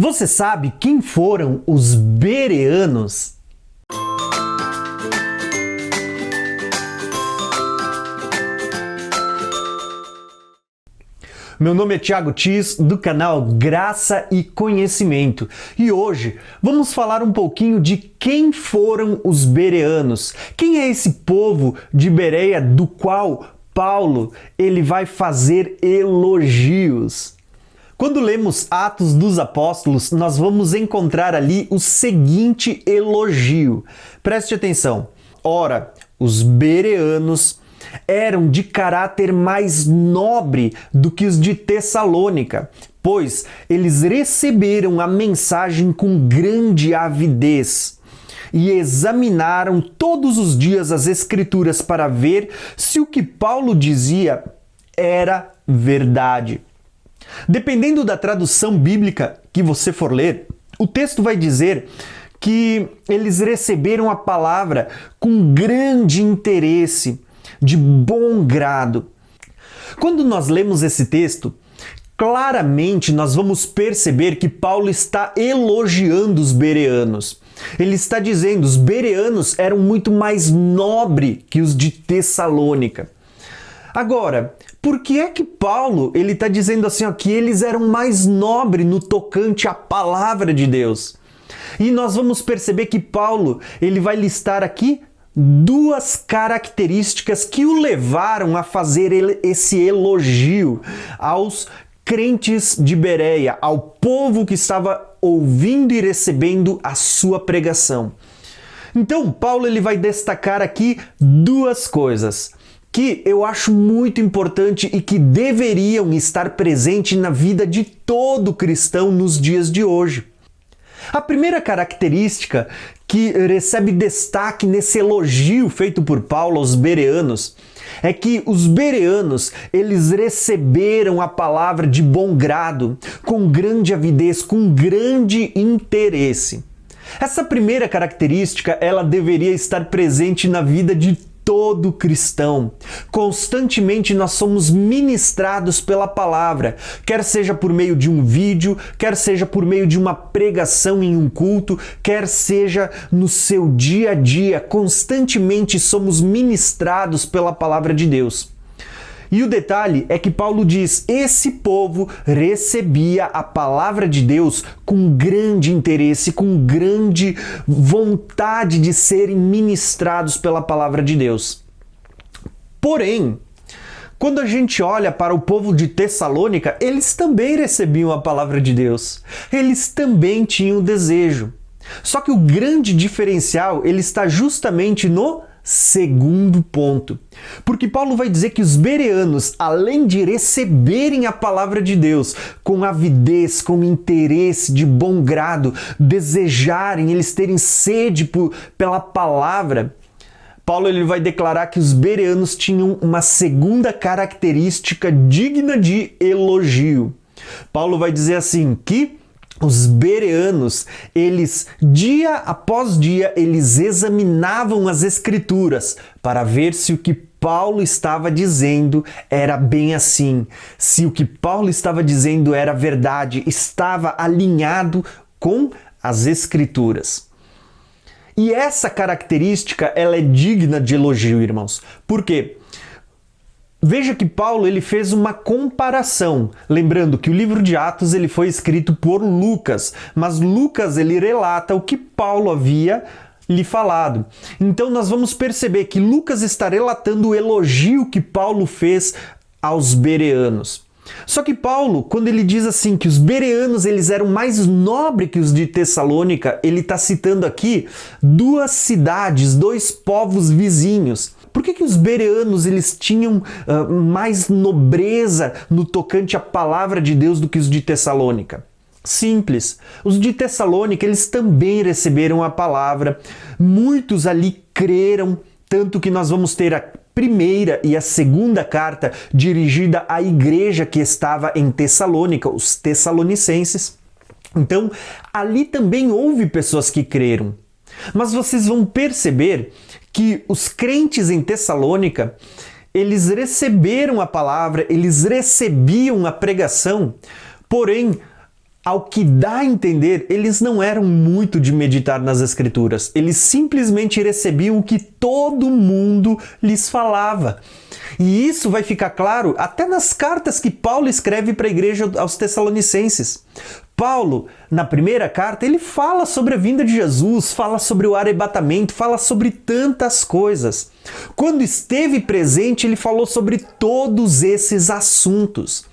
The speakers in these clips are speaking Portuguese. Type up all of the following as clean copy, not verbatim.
Você sabe quem foram os bereanos? Meu nome é Thiago Tis, do canal Graça e Conhecimento. E hoje vamos falar um pouquinho de quem foram os bereanos. Quem é esse povo de Bereia do qual Paulo ele vai fazer elogios? Quando lemos Atos dos Apóstolos, nós vamos encontrar ali o seguinte elogio. Preste atenção. Ora, os bereanos eram de caráter mais nobre do que os de Tessalônica, pois eles receberam a mensagem com grande avidez e examinaram todos os dias as Escrituras para ver se o que Paulo dizia era verdade. Dependendo da tradução bíblica que você for ler, o texto vai dizer que eles receberam a palavra com grande interesse, de bom grado. Quando nós lemos esse texto, claramente nós vamos perceber que Paulo está elogiando os bereanos. Ele está dizendo que os bereanos eram muito mais nobres que os de Tessalônica. Agora, por que é que Paulo ele está dizendo assim que eles eram mais nobres no tocante à palavra de Deus? E nós vamos perceber que Paulo ele vai listar aqui duas características que o levaram a fazer esse elogio aos crentes de Bereia, ao povo que estava ouvindo e recebendo a sua pregação. Então, Paulo ele vai destacar aqui duas coisas que eu acho muito importante e que deveriam estar presentes na vida de todo cristão nos dias de hoje. A primeira característica que recebe destaque nesse elogio feito por Paulo aos bereanos é que os bereanos, eles receberam a palavra de bom grado, com grande avidez, com grande interesse. Essa primeira característica, ela deveria estar presente na vida de todo cristão. Constantemente nós somos ministrados pela palavra, quer seja por meio de um vídeo, quer seja por meio de uma pregação em um culto, quer seja no seu dia a dia, constantemente somos ministrados pela palavra de Deus. E o detalhe é que Paulo diz, esse povo recebia a palavra de Deus com grande interesse, com grande vontade de serem ministrados pela palavra de Deus. Porém, quando a gente olha para o povo de Tessalônica, eles também recebiam a palavra de Deus. Eles também tinham desejo. Só que o grande diferencial, ele está justamente no segundo ponto. Porque Paulo vai dizer que os bereanos, além de receberem a palavra de Deus com avidez, com interesse, de bom grado, desejarem, eles terem sede pela palavra, Paulo ele vai declarar que os bereanos tinham uma segunda característica digna de elogio. Paulo vai dizer assim que os bereanos, eles, dia após dia, eles examinavam as Escrituras para ver se o que Paulo estava dizendo era bem assim, se o que Paulo estava dizendo era verdade, estava alinhado com as Escrituras. E essa característica, ela é digna de elogio, irmãos. Por quê? Veja que Paulo ele fez uma comparação, lembrando que o livro de Atos ele foi escrito por Lucas, mas Lucas ele relata o que Paulo havia lhe falado. Então nós vamos perceber que Lucas está relatando o elogio que Paulo fez aos bereanos. Só que Paulo, quando ele diz assim que os bereanos eles eram mais nobres que os de Tessalônica, ele está citando aqui duas cidades, dois povos vizinhos. Por que os bereanos eles tinham mais nobreza no tocante à palavra de Deus do que os de Tessalônica? Simples. Os de Tessalônica eles também receberam a palavra. Muitos ali creram, tanto que nós vamos ter a primeira e a segunda carta dirigida à igreja que estava em Tessalônica, os tessalonicenses. Então, ali também houve pessoas que creram. Mas vocês vão perceber que os crentes em Tessalônica, eles receberam a palavra, eles recebiam a pregação, porém, ao que dá a entender, eles não eram muito de meditar nas Escrituras. Eles simplesmente recebiam o que todo mundo lhes falava. E isso vai ficar claro até nas cartas que Paulo escreve para a igreja aos Tessalonicenses. Paulo, na primeira carta, ele fala sobre a vinda de Jesus, fala sobre o arrebatamento, fala sobre tantas coisas. Quando esteve presente, ele falou sobre todos esses assuntos.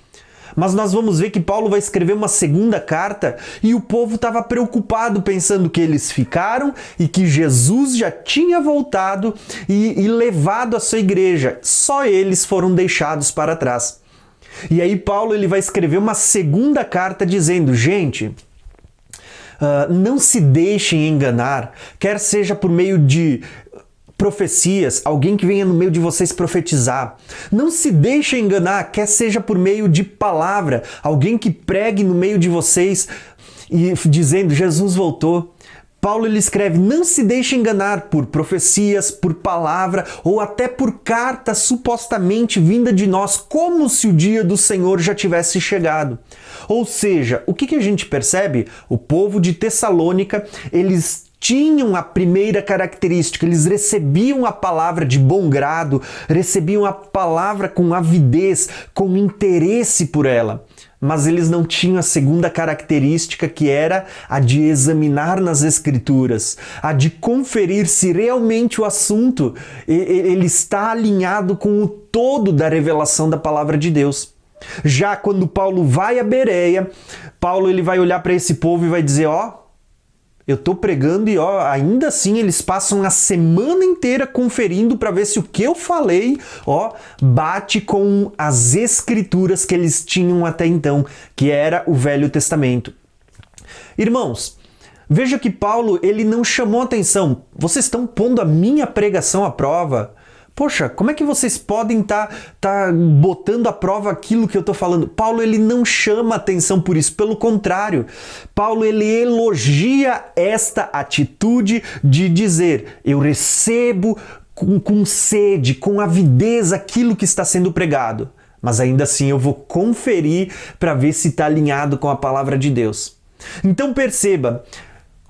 Mas nós vamos ver que Paulo vai escrever uma segunda carta e o povo estava preocupado, pensando que eles ficaram e que Jesus já tinha voltado e levado a sua igreja. Só eles foram deixados para trás. E aí Paulo ele vai escrever uma segunda carta dizendo, gente, não se deixem enganar, quer seja por meio de profecias, alguém que venha no meio de vocês profetizar. Não se deixe enganar, quer seja por meio de palavra, alguém que pregue no meio de vocês e dizendo Jesus voltou. Paulo ele escreve, não se deixe enganar por profecias, por palavra ou até por carta supostamente vinda de nós, como se o dia do Senhor já tivesse chegado. Ou seja, o que a gente percebe? O povo de Tessalônica, eles tinham a primeira característica, eles recebiam a palavra de bom grado, recebiam a palavra com avidez, com interesse por ela. Mas eles não tinham a segunda característica, que era a de examinar nas Escrituras, a de conferir se realmente o assunto ele está alinhado com o todo da revelação da palavra de Deus. Já quando Paulo vai a Bereia, Paulo ele vai olhar para esse povo e vai dizer, eu estou pregando e ainda assim eles passam a semana inteira conferindo para ver se o que eu falei, bate com as Escrituras que eles tinham até então, que era o Velho Testamento. Irmãos, veja que Paulo ele não chamou atenção. Vocês estão pondo a minha pregação à prova? Poxa, como é que vocês podem tá botando à prova aquilo que eu estou falando? Paulo ele não chama atenção por isso, pelo contrário. Paulo ele elogia esta atitude de dizer, eu recebo com sede, com avidez aquilo que está sendo pregado, mas ainda assim eu vou conferir para ver se está alinhado com a palavra de Deus. Então perceba,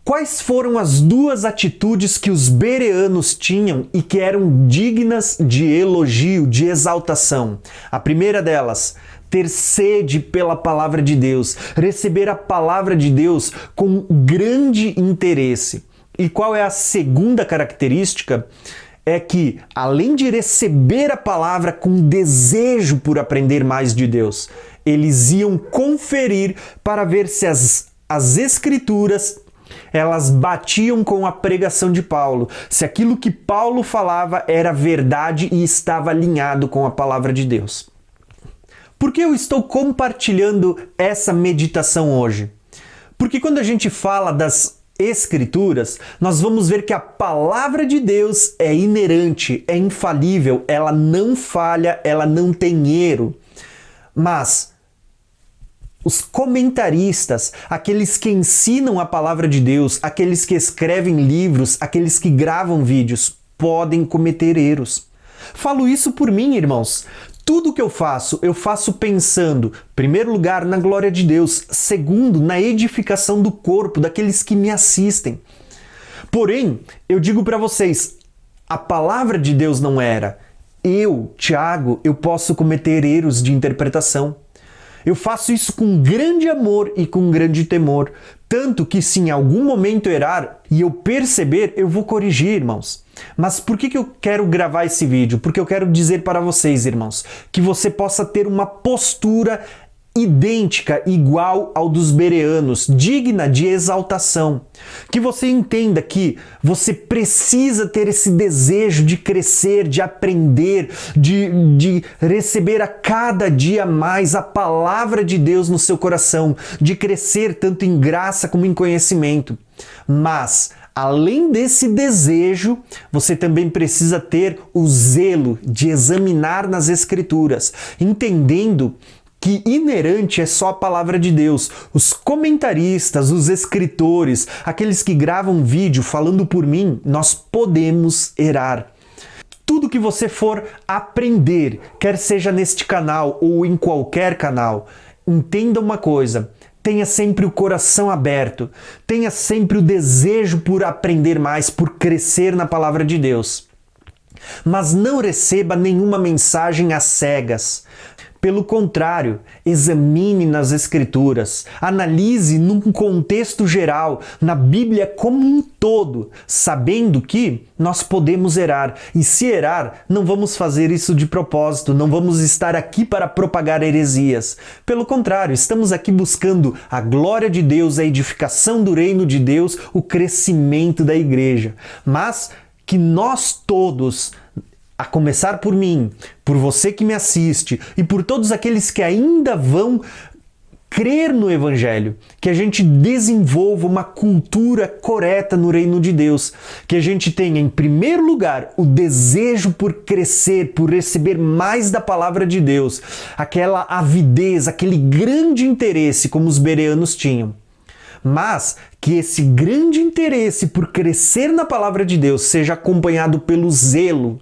quais foram as duas atitudes que os bereanos tinham e que eram dignas de elogio, de exaltação? A primeira delas, ter sede pela palavra de Deus, receber a palavra de Deus com grande interesse. E qual é a segunda característica? É que, além de receber a palavra com desejo por aprender mais de Deus, eles iam conferir para ver se as Escrituras elas batiam com a pregação de Paulo, se aquilo que Paulo falava era verdade e estava alinhado com a palavra de Deus. Por que eu estou compartilhando essa meditação hoje? Porque quando a gente fala das Escrituras, nós vamos ver que a palavra de Deus é inerente, é infalível, ela não falha, ela não tem erro. Mas os comentaristas, aqueles que ensinam a palavra de Deus, aqueles que escrevem livros, aqueles que gravam vídeos, podem cometer erros. Falo isso por mim, irmãos. Tudo que eu faço pensando, em primeiro lugar, na glória de Deus, segundo, na edificação do corpo, daqueles que me assistem. Porém, eu digo para vocês, a palavra de Deus não era. Eu, Tiago, eu posso cometer erros de interpretação. Eu faço isso com grande amor e com grande temor, tanto que se em algum momento errar e eu perceber, eu vou corrigir, irmãos. Mas por que eu quero gravar esse vídeo? Porque eu quero dizer para vocês, irmãos, que você possa ter uma postura idêntica, igual ao dos bereanos, digna de exaltação. Que você entenda que você precisa ter esse desejo de crescer, de aprender, de receber a cada dia mais a palavra de Deus no seu coração, de crescer tanto em graça como em conhecimento. Mas, além desse desejo, você também precisa ter o zelo de examinar nas Escrituras, entendendo que inerente é só a palavra de Deus. Os comentaristas, os escritores, aqueles que gravam vídeo falando por mim, nós podemos errar. Tudo que você for aprender, quer seja neste canal ou em qualquer canal, entenda uma coisa, tenha sempre o coração aberto, tenha sempre o desejo por aprender mais, por crescer na palavra de Deus. Mas não receba nenhuma mensagem às cegas. Pelo contrário, examine nas Escrituras, analise num contexto geral, na Bíblia como um todo, sabendo que nós podemos errar. E se errar, não vamos fazer isso de propósito, não vamos estar aqui para propagar heresias. Pelo contrário, estamos aqui buscando a glória de Deus, a edificação do reino de Deus, o crescimento da igreja. Mas que nós todos, a começar por mim, por você que me assiste e por todos aqueles que ainda vão crer no Evangelho, que a gente desenvolva uma cultura correta no reino de Deus, que a gente tenha em primeiro lugar o desejo por crescer, por receber mais da palavra de Deus, aquela avidez, aquele grande interesse como os bereanos tinham. Mas que esse grande interesse por crescer na palavra de Deus seja acompanhado pelo zelo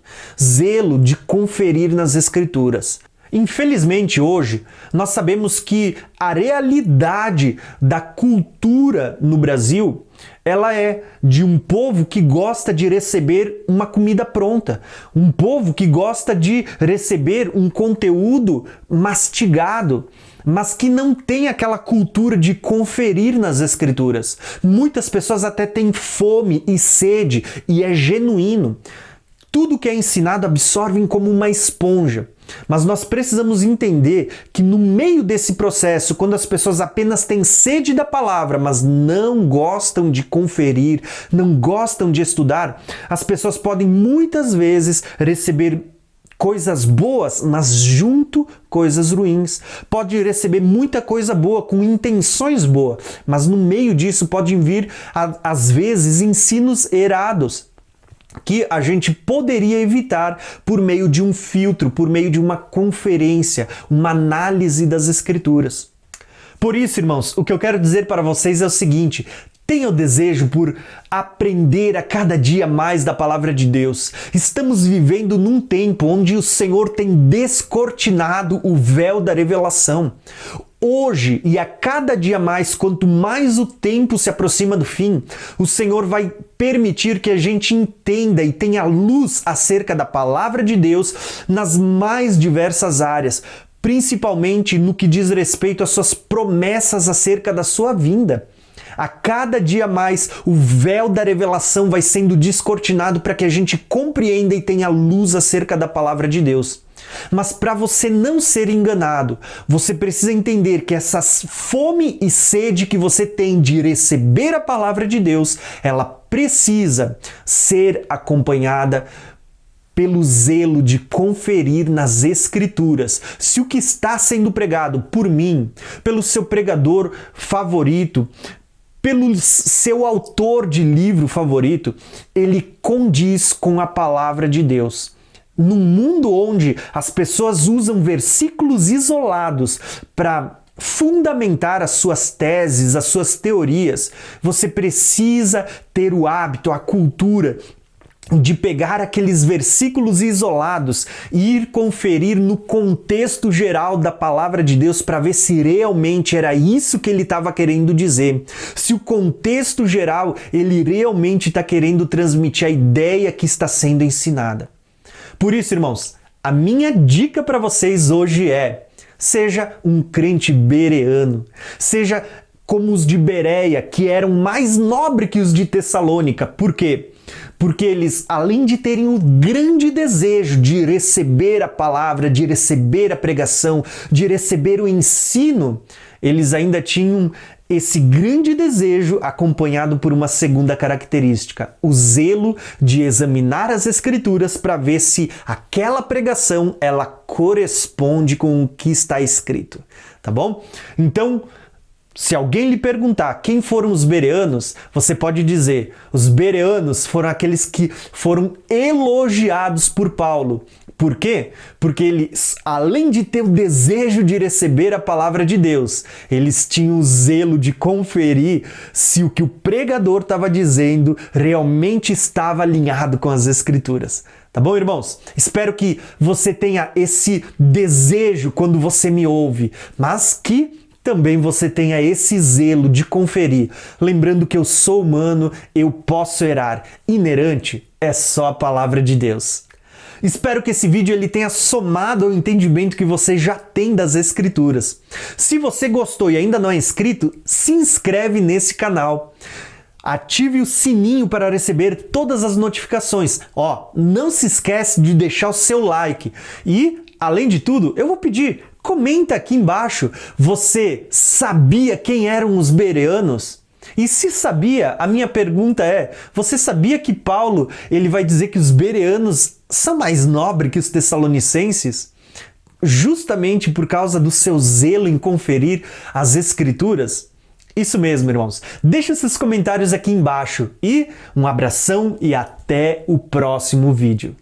de conferir nas Escrituras. Infelizmente hoje nós sabemos que a realidade da cultura no Brasil, ela é de um povo que gosta de receber uma comida pronta, um povo que gosta de receber um conteúdo mastigado, mas que não tem aquela cultura de conferir nas Escrituras. Muitas pessoas até têm fome e sede, e é genuíno. Tudo que é ensinado absorvem como uma esponja. Mas nós precisamos entender que no meio desse processo, quando as pessoas apenas têm sede da palavra, mas não gostam de conferir, não gostam de estudar, as pessoas podem muitas vezes receber coisas boas, mas junto coisas ruins. Pode receber muita coisa boa, com intenções boas, mas no meio disso podem vir, às vezes, ensinos errados, que a gente poderia evitar por meio de um filtro, por meio de uma conferência, uma análise das Escrituras. Por isso, irmãos, o que eu quero dizer para vocês é o seguinte: tenha o desejo por aprender a cada dia mais da palavra de Deus. Estamos vivendo num tempo onde o Senhor tem descortinado o véu da revelação. Hoje e a cada dia mais, quanto mais o tempo se aproxima do fim, o Senhor vai permitir que a gente entenda e tenha luz acerca da palavra de Deus nas mais diversas áreas, principalmente no que diz respeito às suas promessas acerca da sua vinda. A cada dia mais, o véu da revelação vai sendo descortinado para que a gente compreenda e tenha luz acerca da palavra de Deus. Mas para você não ser enganado, você precisa entender que essa fome e sede que você tem de receber a palavra de Deus, ela precisa ser acompanhada pelo zelo de conferir nas Escrituras se o que está sendo pregado por mim, pelo seu pregador favorito, pelo seu autor de livro favorito, ele condiz com a palavra de Deus. Num mundo onde as pessoas usam versículos isolados para fundamentar as suas teses, as suas teorias, você precisa ter o hábito, a cultura de pegar aqueles versículos isolados e ir conferir no contexto geral da palavra de Deus para ver se realmente era isso que ele estava querendo dizer. Se o contexto geral ele realmente está querendo transmitir a ideia que está sendo ensinada. Por isso, irmãos, a minha dica para vocês hoje é: seja um crente bereano, seja como os de Bereia, que eram mais nobres que os de Tessalônica. Por quê? Porque eles, além de terem o grande desejo de receber a palavra, de receber a pregação, de receber o ensino, eles ainda tinham esse grande desejo acompanhado por uma segunda característica: o zelo de examinar as Escrituras para ver se aquela pregação ela corresponde com o que está escrito, tá bom? Então, se alguém lhe perguntar quem foram os bereanos, você pode dizer: os bereanos foram aqueles que foram elogiados por Paulo. Por quê? Porque eles, além de ter o desejo de receber a palavra de Deus, eles tinham o zelo de conferir se o que o pregador estava dizendo realmente estava alinhado com as Escrituras. Tá bom, irmãos? Espero que você tenha esse desejo quando você me ouve, mas que também você tenha esse zelo de conferir. Lembrando que eu sou humano, eu posso errar. Inerrante é só a palavra de Deus. Espero que esse vídeo ele tenha somado ao entendimento que você já tem das Escrituras. Se você gostou e ainda não é inscrito, se inscreve nesse canal. Ative o sininho para receber todas as notificações. Não se esquece de deixar o seu like. E, além de tudo, eu vou pedir, comenta aqui embaixo, você sabia quem eram os bereanos? E se sabia, a minha pergunta é, você sabia que Paulo ele vai dizer que os bereanos são mais nobres que os tessalonicenses? Justamente por causa do seu zelo em conferir as Escrituras? Isso mesmo, irmãos. Deixa seus comentários aqui embaixo e um abração e até o próximo vídeo.